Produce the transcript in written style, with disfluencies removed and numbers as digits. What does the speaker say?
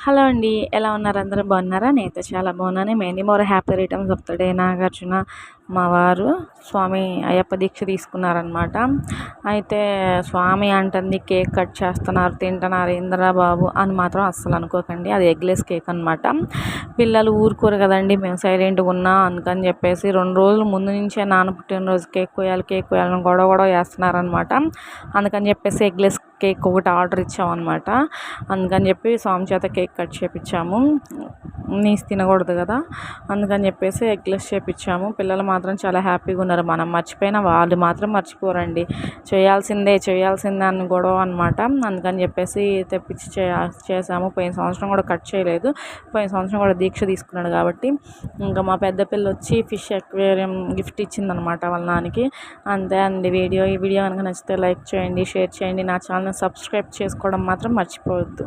Hello అండి. ఎలా ఉన్నారు? అందరూ బాగున్నారా? నేనైతే చాలా బాగున్నాను. Many more happy returns of the day. Nagarjuna మా వారు స్వామి అయ్యప్ప దీక్ష తీసుకున్నారనమాట. అయితే స్వామి అంటుంది కేక్ కట్ చేస్తున్నారు, తింటున్నారు, ఏందిరా బాబు అని మాత్రం అస్సలు అనుకోకండి. అది ఎగ్లెస్ కేక్ అనమాట. పిల్లలు ఊరుకోరు కదండి, మేము సైలెంట్గా ఉన్నాం అందుకని చెప్పేసి 2 రోజుల ముందు నుంచే నాన్న పుట్టినరోజు కేక్ కోయాలని గొడవ చేస్తున్నారనమాట. అందుకని చెప్పేసి ఎగ్లెస్ కేక్ ఒకటి ఆర్డర్ ఇచ్చామన్నమాట. అందుకని చెప్పి స్వామి చేత కేక్ కట్ చేయించాము. నీస్ తినకూడదు కదా, అందుకని చెప్పేసి ఎగ్లెస్ చేయించాము. పిల్లలు మాత్రం చాలా హ్యాపీగా ఉన్నారు. మనం మర్చిపోయినా వాళ్ళు మాత్రం మర్చిపోరండి. చేయాల్సిందే అని గొడవ అనమాట. అందుకని చెప్పేసి తెప్పించి చేసాము. పోయిన సంవత్సరం కూడా కట్ చేయలేదు, పోయిన సంవత్సరం కూడా దీక్ష తీసుకున్నాడు కాబట్టి. ఇంకా మా పెద్ద పిల్ల వచ్చి ఫిష్ అక్వేరియం గిఫ్ట్ ఇచ్చిందనమాట వాళ్ళ నాన్నకి. అంతే అండి ఈ వీడియో కనుక నచ్చితే లైక్ చేయండి, షేర్ చేయండి, నా ఛానల్ని సబ్స్క్రైబ్ చేసుకోవడం మాత్రం మర్చిపోవద్దు.